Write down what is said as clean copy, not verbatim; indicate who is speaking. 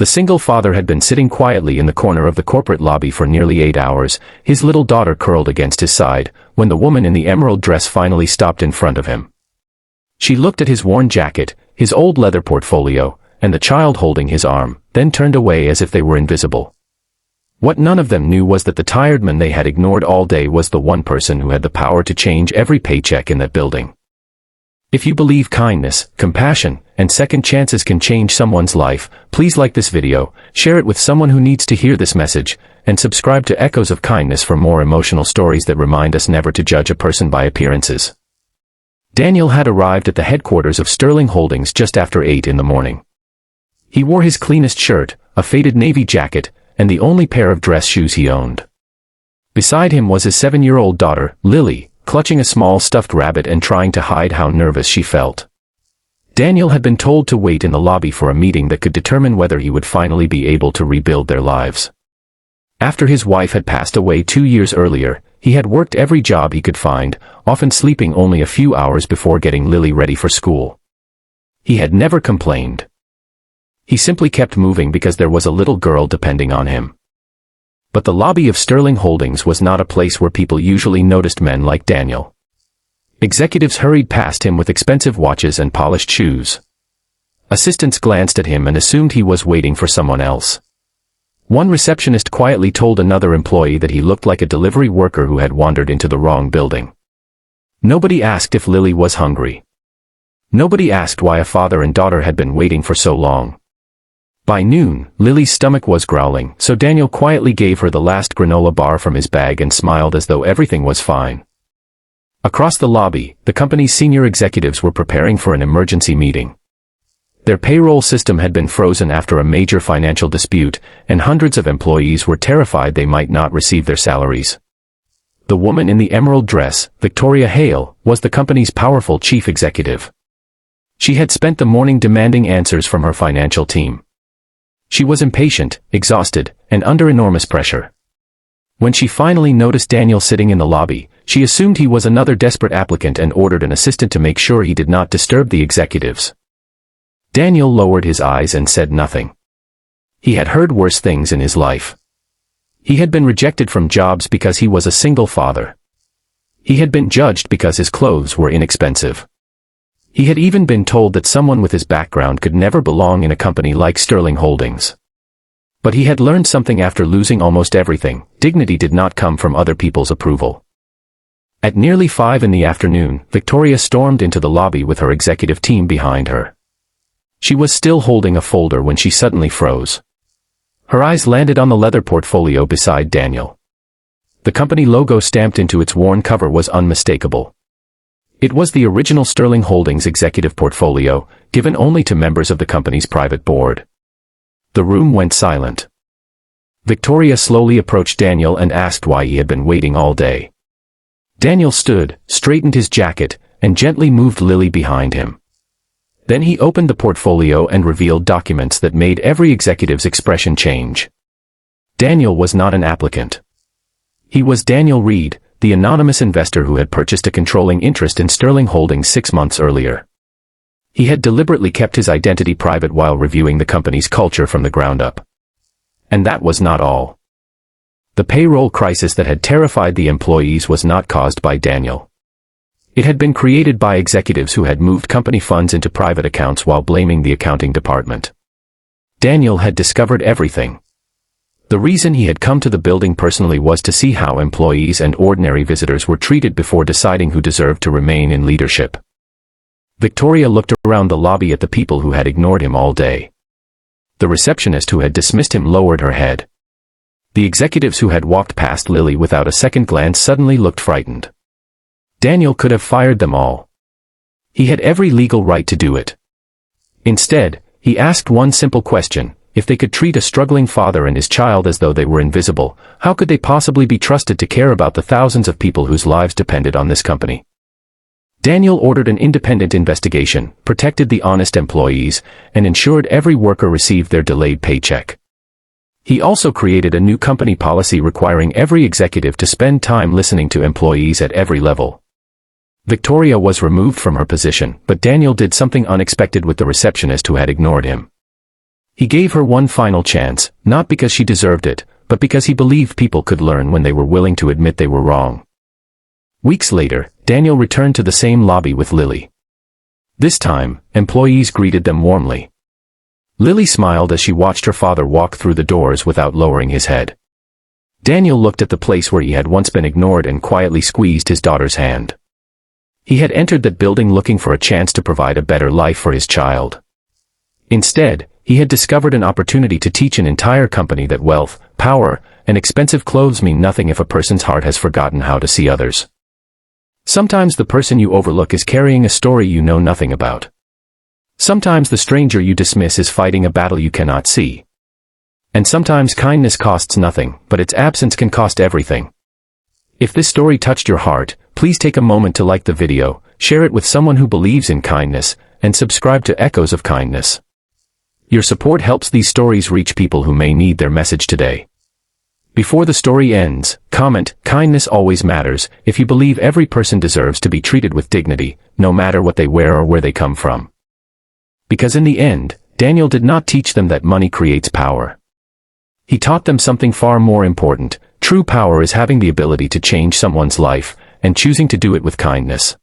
Speaker 1: The single father had been sitting quietly in the corner of the corporate lobby for nearly 8 hours, his little daughter curled against his side, when the woman in the emerald dress finally stopped in front of him. She looked at his worn jacket, his old leather portfolio, and the child holding his arm, then turned away as if they were invisible. What none of them knew was that the tired man they had ignored all day was the one person who had the power to change every paycheck in that building. If you believe kindness, compassion, and second chances can change someone's life, please like this video, share it with someone who needs to hear this message, and subscribe to Echoes of Kindness for more emotional stories that remind us never to judge a person by appearances. Daniel had arrived at the headquarters of Sterling Holdings just after 8 in the morning. He wore his cleanest shirt, a faded navy jacket, and the only pair of dress shoes he owned. Beside him was his 7-year-old daughter, Lily, clutching a small stuffed rabbit and trying to hide how nervous she felt. Daniel had been told to wait in the lobby for a meeting that could determine whether he would finally be able to rebuild their lives. After his wife had passed away 2 years earlier, he had worked every job he could find, often sleeping only a few hours before getting Lily ready for school. He had never complained. He simply kept moving because there was a little girl depending on him. But the lobby of Sterling Holdings was not a place where people usually noticed men like Daniel. Executives hurried past him with expensive watches and polished shoes. Assistants glanced at him and assumed he was waiting for someone else. One receptionist quietly told another employee that he looked like a delivery worker who had wandered into the wrong building. Nobody asked if Lily was hungry. Nobody asked why a father and daughter had been waiting for so long. By noon, Lily's stomach was growling, so Daniel quietly gave her the last granola bar from his bag and smiled as though everything was fine. Across the lobby, the company's senior executives were preparing for an emergency meeting. Their payroll system had been frozen after a major financial dispute, and hundreds of employees were terrified they might not receive their salaries. The woman in the emerald dress, Victoria Hale, was the company's powerful chief executive. She had spent the morning demanding answers from her financial team. She was impatient, exhausted, and under enormous pressure. When she finally noticed Daniel sitting in the lobby, she assumed he was another desperate applicant and ordered an assistant to make sure he did not disturb the executives. Daniel lowered his eyes and said nothing. He had heard worse things in his life. He had been rejected from jobs because he was a single father. He had been judged because his clothes were inexpensive. He had even been told that someone with his background could never belong in a company like Sterling Holdings. But he had learned something after losing almost everything: dignity did not come from other people's approval. At nearly 5 in the afternoon, Victoria stormed into the lobby with her executive team behind her. She was still holding a folder when she suddenly froze. Her eyes landed on the leather portfolio beside Daniel. The company logo stamped into its worn cover was unmistakable. It was the original Sterling Holdings executive portfolio, given only to members of the company's private board. The room went silent. Victoria slowly approached Daniel and asked why he had been waiting all day. Daniel stood, straightened his jacket, and gently moved Lily behind him. Then he opened the portfolio and revealed documents that made every executive's expression change. Daniel was not an applicant. He was Daniel Reed, the anonymous investor who had purchased a controlling interest in Sterling Holdings 6 months earlier. He had deliberately kept his identity private while reviewing the company's culture from the ground up. And that was not all. The payroll crisis that had terrified the employees was not caused by Daniel. It had been created by executives who had moved company funds into private accounts while blaming the accounting department. Daniel had discovered everything. The reason he had come to the building personally was to see how employees and ordinary visitors were treated before deciding who deserved to remain in leadership. Victoria looked around the lobby at the people who had ignored him all day. The receptionist who had dismissed him lowered her head. The executives who had walked past Lily without a second glance suddenly looked frightened. Daniel could have fired them all. He had every legal right to do it. Instead, he asked one simple question: if they could treat a struggling father and his child as though they were invisible, how could they possibly be trusted to care about the thousands of people whose lives depended on this company? Daniel ordered an independent investigation, protected the honest employees, and ensured every worker received their delayed paycheck. He also created a new company policy requiring every executive to spend time listening to employees at every level. Victoria was removed from her position, but Daniel did something unexpected with the receptionist who had ignored him. He gave her one final chance, not because she deserved it, but because he believed people could learn when they were willing to admit they were wrong. Weeks later, Daniel returned to the same lobby with Lily. This time, employees greeted them warmly. Lily smiled as she watched her father walk through the doors without lowering his head. Daniel looked at the place where he had once been ignored and quietly squeezed his daughter's hand. He had entered that building looking for a chance to provide a better life for his child. Instead, he had discovered an opportunity to teach an entire company that wealth, power, and expensive clothes mean nothing if a person's heart has forgotten how to see others. Sometimes the person you overlook is carrying a story you know nothing about. Sometimes the stranger you dismiss is fighting a battle you cannot see. And sometimes kindness costs nothing, but its absence can cost everything. If this story touched your heart, please take a moment to like the video, share it with someone who believes in kindness, and subscribe to Echoes of Kindness. Your support helps these stories reach people who may need their message today. Before the story ends, comment, "Kindness always matters," if you believe every person deserves to be treated with dignity, no matter what they wear or where they come from. Because in the end, Daniel did not teach them that money creates power. He taught them something far more important. True power is having the ability to change someone's life, and choosing to do it with kindness.